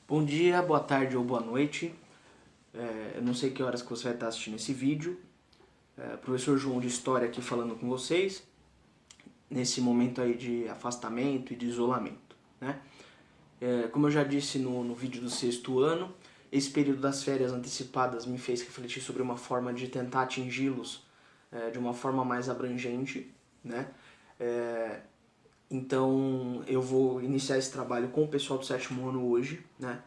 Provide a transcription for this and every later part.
Bom dia, boa tarde ou boa noite. Eu não sei que horas que você vai estar assistindo esse vídeo. Professor João de História aqui falando com vocês, nesse momento aí de afastamento e de isolamento, né? Como eu já disse no vídeo do sexto ano, esse período das férias antecipadas me fez refletir sobre uma forma de tentar atingi-los de uma forma mais abrangente, né? Então eu vou iniciar esse trabalho com o pessoal do sétimo ano hoje, né?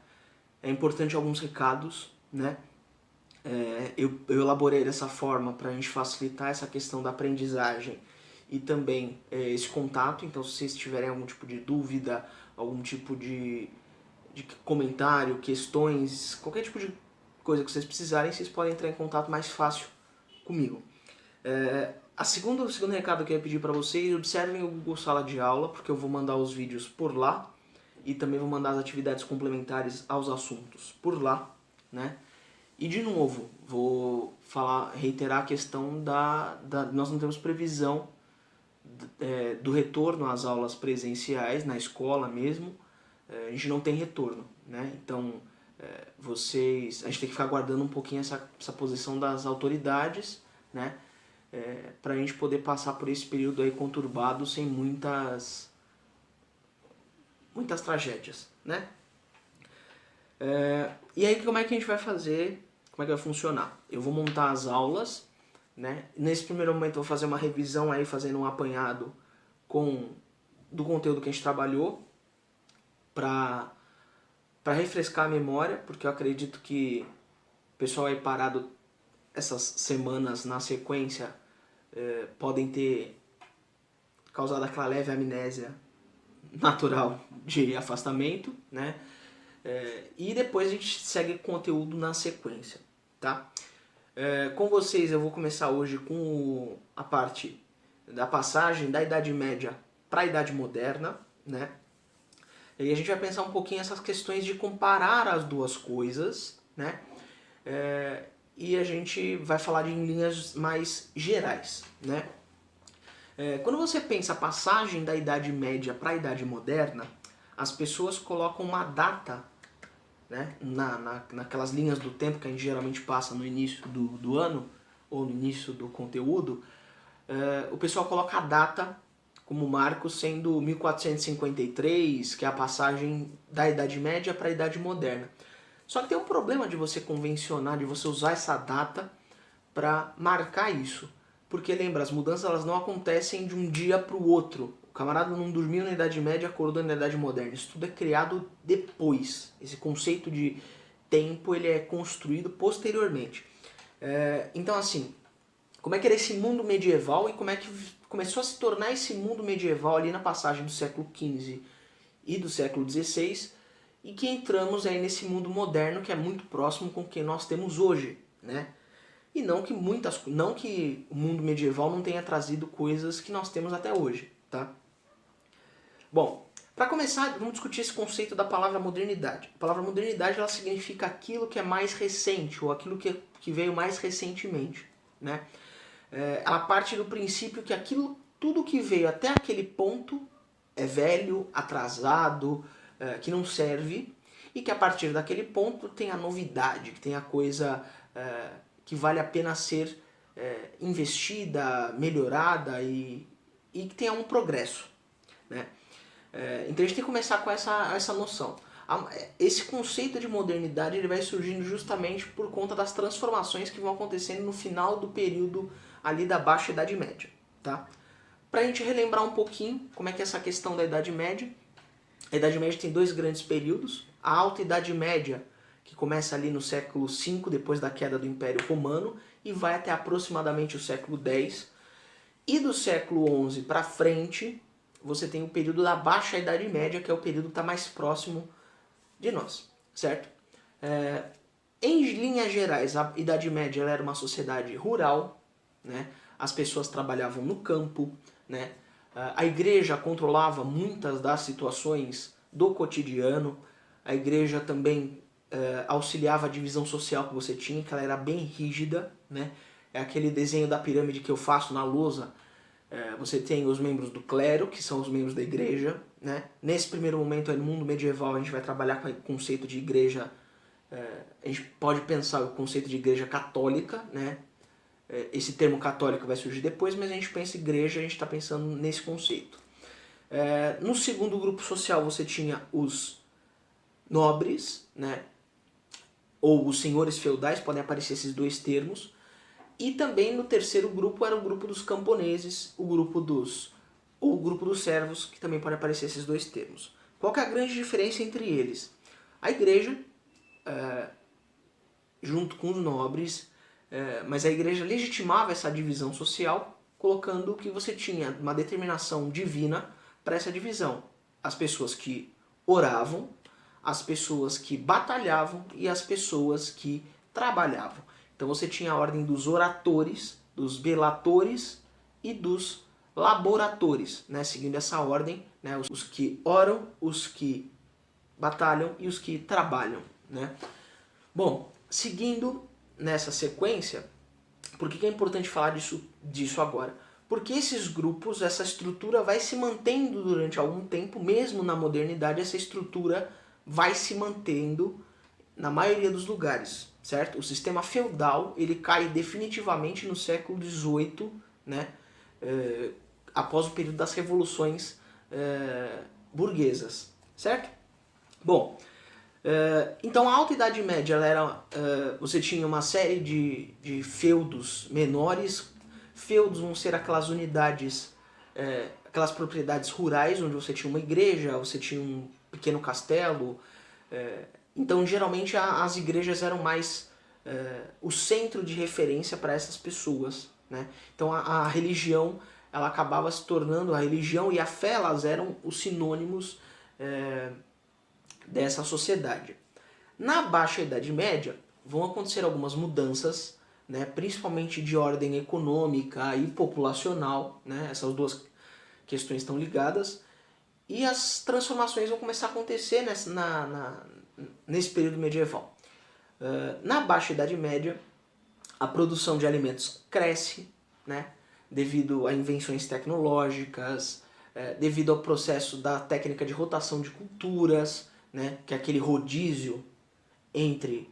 É importante alguns recados, né? Eu elaborei dessa forma para a gente facilitar essa questão da aprendizagem e também esse contato. Então, se vocês tiverem algum tipo de dúvida, algum tipo de comentário, questões, qualquer tipo de coisa que vocês precisarem, vocês podem entrar em contato mais fácil comigo. O segundo recado que eu ia pedir para vocês, observem o Google Sala de Aula, porque eu vou mandar os vídeos por lá e também vou mandar as atividades complementares aos assuntos por lá, né? E de novo, vou reiterar a questão nós não temos previsão do retorno às aulas presenciais, na escola mesmo, a gente não tem retorno, né? Então, a gente tem que ficar aguardando um pouquinho essa posição das autoridades, né? Para a gente poder passar por esse período aí conturbado sem muitas tragédias, né? E aí como é que a gente vai fazer, como é que vai funcionar? Eu vou montar as aulas, né? Nesse primeiro momento eu vou fazer uma revisão aí, fazendo um apanhado do conteúdo que a gente trabalhou, para refrescar a memória, porque eu acredito que o pessoal aí parado essas semanas na sequência podem ter causado aquela leve amnésia natural de afastamento, né? E depois a gente segue o conteúdo na sequência, tá? Com vocês eu vou começar hoje com a parte da passagem da Idade Média para a Idade Moderna, né? E a gente vai pensar um pouquinho essas questões de comparar as duas coisas, né? E a gente vai falar em linhas mais gerais, né? Quando você pensa a passagem da Idade Média para a Idade Moderna, as pessoas colocam uma data, né, naquelas linhas do tempo que a gente geralmente passa no início do ano, ou no início do conteúdo. O pessoal coloca a data como marco sendo 1453, que é a passagem da Idade Média para a Idade Moderna. Só que tem um problema de você convencionar, de você usar essa data para marcar isso. Porque lembra, as mudanças elas não acontecem de um dia para o outro. O camarada não dormiu na Idade Média, acordou na Idade Moderna. Isso tudo é criado depois. Esse conceito de tempo ele é construído posteriormente. Então assim, como é que era esse mundo medieval e como é que começou a se tornar esse mundo medieval ali na passagem do século XV e do século XVI, e que entramos aí nesse mundo moderno que é muito próximo com o que nós temos hoje, né? E não que o mundo medieval não tenha trazido coisas que nós temos até hoje, tá? Bom, para começar, vamos discutir esse conceito da palavra modernidade. A palavra modernidade ela significa aquilo que é mais recente, ou aquilo que veio mais recentemente, né? Ela parte do princípio que tudo que veio até aquele ponto é velho, atrasado, que não serve, e que a partir daquele ponto tem a novidade, que tem a coisa que vale a pena ser investida, melhorada e que tenha um progresso, né? Então a gente tem que começar com essa noção. Esse conceito de modernidade ele vai surgindo justamente por conta das transformações que vão acontecendo no final do período ali da Baixa Idade Média, tá? Pra gente relembrar um pouquinho como é que é essa questão da Idade Média. A Idade Média tem dois grandes períodos. A Alta Idade Média, que começa ali no século V, depois da queda do Império Romano, e vai até aproximadamente o século X. E do século XI para frente, você tem o período da Baixa Idade Média, que é o período que está mais próximo de nós, certo? Em linhas gerais, a Idade Média ela era uma sociedade rural, né? As pessoas trabalhavam no campo, né? A igreja controlava muitas das situações do cotidiano, a igreja também auxiliava a divisão social que você tinha, que ela era bem rígida, né? É aquele desenho da pirâmide que eu faço na lousa. Você tem os membros do clero, que são os membros da igreja, né? Nesse primeiro momento, aí, no mundo medieval, a gente vai trabalhar com o conceito de igreja, a gente pode pensar o conceito de igreja católica, né? Esse termo católica vai surgir depois, mas a gente pensa em igreja, a gente está pensando nesse conceito. No segundo grupo social você tinha os nobres, né? Ou os senhores feudais, podem aparecer esses dois termos. E também no terceiro grupo era o grupo dos camponeses, o grupo dos servos, que também pode aparecer esses dois termos. Qual que é a grande diferença entre eles? A igreja, junto com os nobres, mas a igreja legitimava essa divisão social, colocando que você tinha uma determinação divina para essa divisão. As pessoas que oravam, as pessoas que batalhavam e as pessoas que trabalhavam. Então você tinha a ordem dos oratores, dos belatores e dos laboratores, né? Seguindo essa ordem, né? Os que oram, os que batalham e os que trabalham, né? Bom, seguindo nessa sequência, por que é importante falar disso agora? Porque esses grupos, essa estrutura vai se mantendo durante algum tempo, mesmo na modernidade, essa estrutura vai se mantendo na maioria dos lugares, certo? O sistema feudal, ele cai definitivamente no século XVIII, né? Após o período das revoluções burguesas, certo? Bom, então a Alta Idade Média, ela era, você tinha uma série de feudos menores. Feudos vão ser aquelas unidades, aquelas propriedades rurais, onde você tinha uma igreja, você tinha um pequeno castelo. Então, geralmente, as igrejas eram mais o centro de referência para essas pessoas, né? Então, a religião, ela acabava se tornando, a religião e a fé, elas eram os sinônimos dessa sociedade. Na Baixa Idade Média, vão acontecer algumas mudanças, né, principalmente de ordem econômica e populacional, né? Essas duas questões estão ligadas. E as transformações vão começar a acontecer nesse período medieval. Na Baixa Idade Média, a produção de alimentos cresce, né, devido a invenções tecnológicas, devido ao processo da técnica de rotação de culturas, né, que é aquele rodízio entre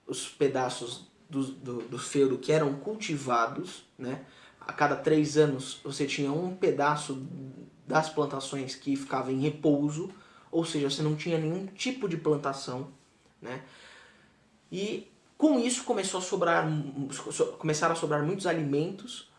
os pedaços do feudo que eram cultivados, né? A cada 3 anos você tinha um pedaço das plantações que ficava em repouso, ou seja, você não tinha nenhum tipo de plantação, né? E com isso começaram a sobrar muitos alimentos,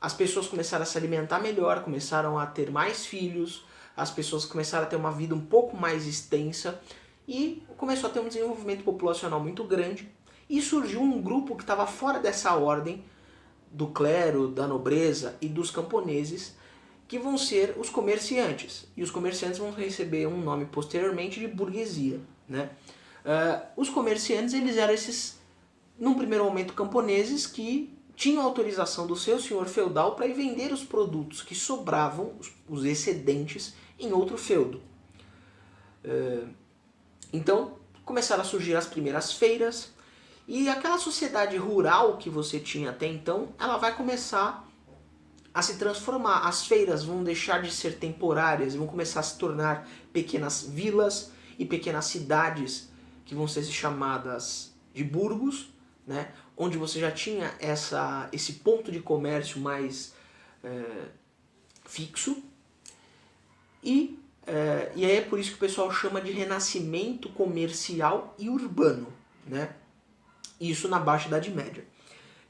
as pessoas começaram a se alimentar melhor, começaram a ter mais filhos, as pessoas começaram a ter uma vida um pouco mais extensa e começou a ter um desenvolvimento populacional muito grande e surgiu um grupo que estava fora dessa ordem do clero, da nobreza e dos camponeses, que vão ser os comerciantes. E os comerciantes vão receber um nome posteriormente de burguesia, né? Os comerciantes, eles eram esses, num primeiro momento, camponeses que tinham autorização do seu senhor feudal para ir vender os produtos que sobravam, os excedentes, em outro feudo. Então, começaram a surgir as primeiras feiras, e aquela sociedade rural que você tinha até então, ela vai começar a se transformar. As feiras vão deixar de ser temporárias e vão começar a se tornar pequenas vilas e pequenas cidades que vão ser chamadas de burgos, né? Onde você já tinha esse ponto de comércio mais fixo. E aí é por isso que o pessoal chama de renascimento comercial e urbano, né? Isso na Baixa Idade Média,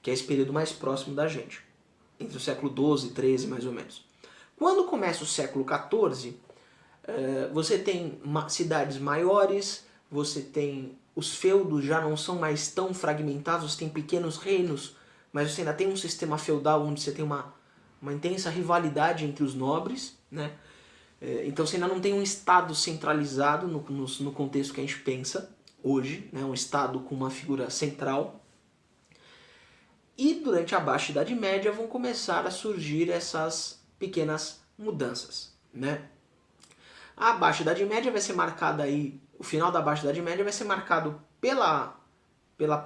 que é esse período mais próximo da gente, entre o século XII e XIII, mais ou menos. Quando começa o século XIV, você tem cidades maiores, você tem os feudos já não são mais tão fragmentados, você tem pequenos reinos, mas você ainda tem um sistema feudal onde você tem uma intensa rivalidade entre os nobres, né? Então você ainda não tem um Estado centralizado no contexto que a gente pensa hoje, né? Um Estado com uma figura central. E durante a Baixa Idade Média vão começar a surgir essas pequenas mudanças, né? A Baixa Idade Média vai ser marcada aí, o final da Baixa Idade Média vai ser marcado pela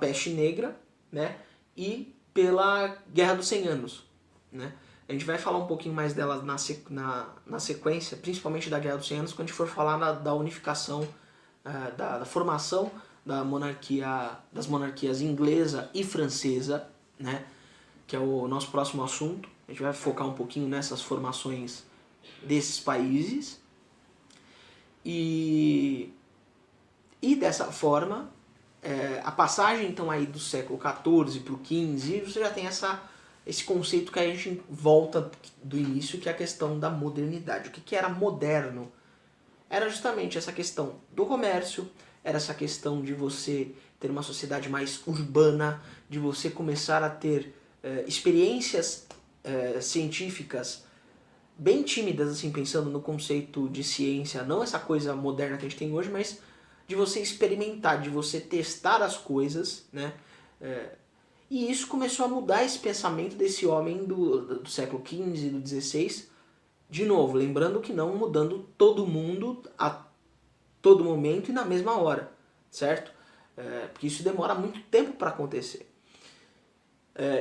peste negra, né? E pela Guerra dos 100 Anos, né? A gente vai falar um pouquinho mais delas na sequência, principalmente da Guerra dos 100 Anos, quando a gente for falar da unificação, da formação das monarquias inglesa e francesa, né? Que é o nosso próximo assunto. A gente vai focar um pouquinho nessas formações desses países. E dessa forma, a passagem então aí do século XIV para o XV, você já tem esse conceito que a gente volta do início, que é a questão da modernidade. O que era moderno? Era justamente essa questão do comércio, era essa questão de você ter uma sociedade mais urbana, de você começar a ter experiências científicas bem tímidas, assim, pensando no conceito de ciência, não essa coisa moderna que a gente tem hoje, mas de você experimentar, de você testar as coisas, né? E isso começou a mudar esse pensamento desse homem do século XV, do XVI. De novo, lembrando que não mudando todo mundo a todo momento e na mesma hora, certo? Porque isso demora muito tempo para acontecer.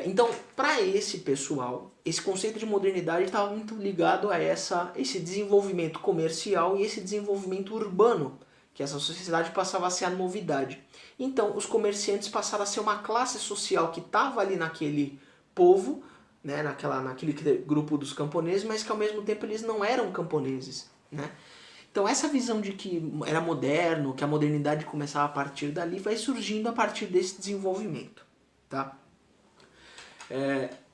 Então, para esse pessoal, esse conceito de modernidade estava muito ligado a esse desenvolvimento comercial e esse desenvolvimento urbano, que essa sociedade passava a ser a novidade. Então, os comerciantes passaram a ser uma classe social que estava ali naquele povo, né, naquele grupo dos camponeses, mas que ao mesmo tempo eles não eram camponeses, né? Então essa visão de que era moderno, que a modernidade começava a partir dali, vai surgindo a partir desse desenvolvimento, tá?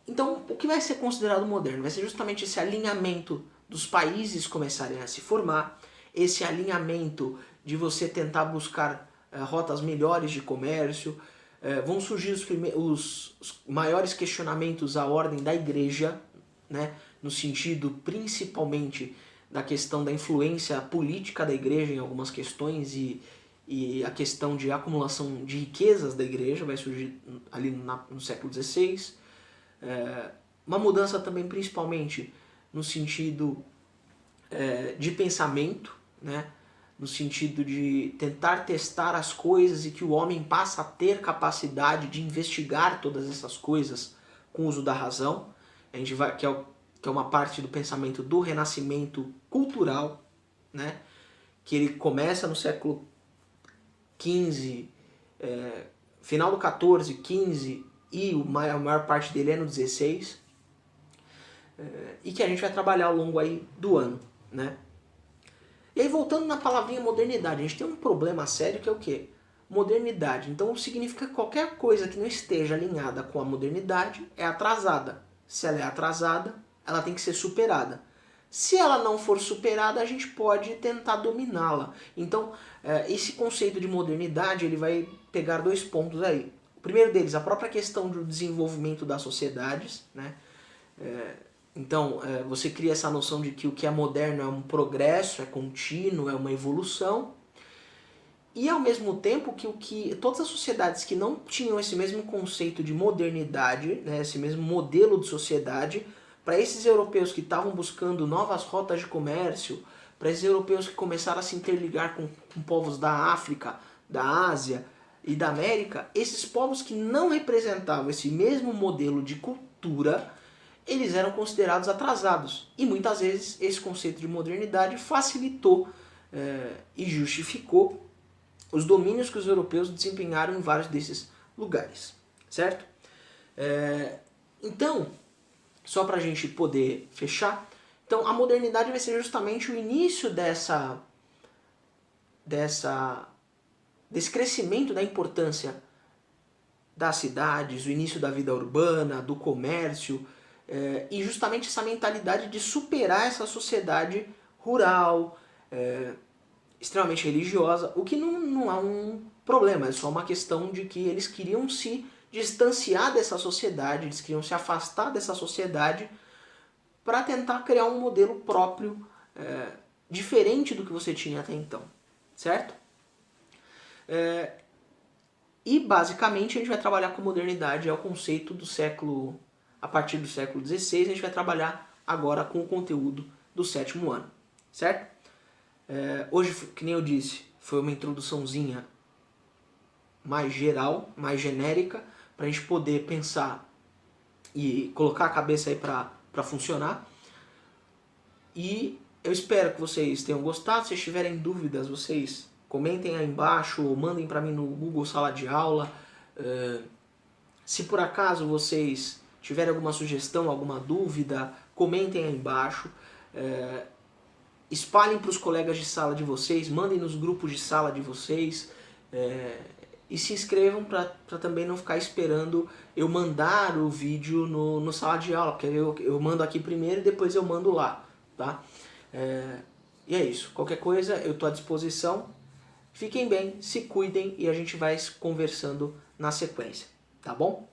Então o que vai ser considerado moderno? Vai ser justamente esse alinhamento dos países começarem a se formar, esse alinhamento de você tentar buscar rotas melhores de comércio. Vão surgir os maiores questionamentos à ordem da igreja, né, no sentido principalmente da questão da influência política da igreja em algumas questões e a questão de acumulação de riquezas da igreja vai surgir ali no século XVI. Uma mudança também principalmente no sentido de pensamento, né? No sentido de tentar testar as coisas e que o homem passa a ter capacidade de investigar todas essas coisas com o uso da razão. A gente vai, que é uma parte do pensamento do renascimento cultural, né? Que ele começa no século XV, final do XIV, XV e a maior parte dele é no XVI, e que a gente vai trabalhar ao longo aí do ano, né? E aí voltando na palavrinha modernidade, a gente tem um problema sério que é o quê? Modernidade. Então significa que qualquer coisa que não esteja alinhada com a modernidade é atrasada. Se ela é atrasada, ela tem que ser superada. Se ela não for superada, a gente pode tentar dominá-la. Então esse conceito de modernidade ele vai pegar dois pontos aí. O primeiro deles, a própria questão do desenvolvimento das sociedades, né? Então, você cria essa noção de que o que é moderno é um progresso, é contínuo, é uma evolução. E ao mesmo tempo que todas as sociedades que não tinham esse mesmo conceito de modernidade, né, esse mesmo modelo de sociedade, para esses europeus que estavam buscando novas rotas de comércio, para esses europeus que começaram a se interligar com povos da África, da Ásia e da América, esses povos que não representavam esse mesmo modelo de cultura, eles eram considerados atrasados. E muitas vezes esse conceito de modernidade facilitou e justificou os domínios que os europeus desempenharam em vários desses lugares. Certo? Então, só para a gente poder fechar, então a modernidade vai ser justamente o início desse crescimento da importância das cidades, o início da vida urbana, do comércio, e justamente essa mentalidade de superar essa sociedade rural, extremamente religiosa, o que não é um problema, é só uma questão de que eles queriam se distanciar dessa sociedade, eles queriam se afastar dessa sociedade para tentar criar um modelo próprio, diferente do que você tinha até então, certo? E basicamente a gente vai trabalhar com modernidade, é o conceito do século, a partir do século XVI, a gente vai trabalhar agora com o conteúdo do 7º ano, certo? Hoje, que nem eu disse, foi uma introduçãozinha mais geral, mais genérica, para a gente poder pensar e colocar a cabeça aí para para funcionar. E eu espero que vocês tenham gostado. Se vocês tiverem dúvidas, vocês comentem aí embaixo ou mandem para mim no Google Sala de Aula. Se por acaso vocês tiverem alguma sugestão, alguma dúvida, comentem aí embaixo. Espalhem para os colegas de sala de vocês, mandem nos grupos de sala de vocês. E se inscrevam para também não ficar esperando eu mandar o vídeo no sala de aula, porque eu mando aqui primeiro e depois eu mando lá, tá? E é isso. Qualquer coisa eu estou à disposição. Fiquem bem, se cuidem e a gente vai conversando na sequência, tá bom?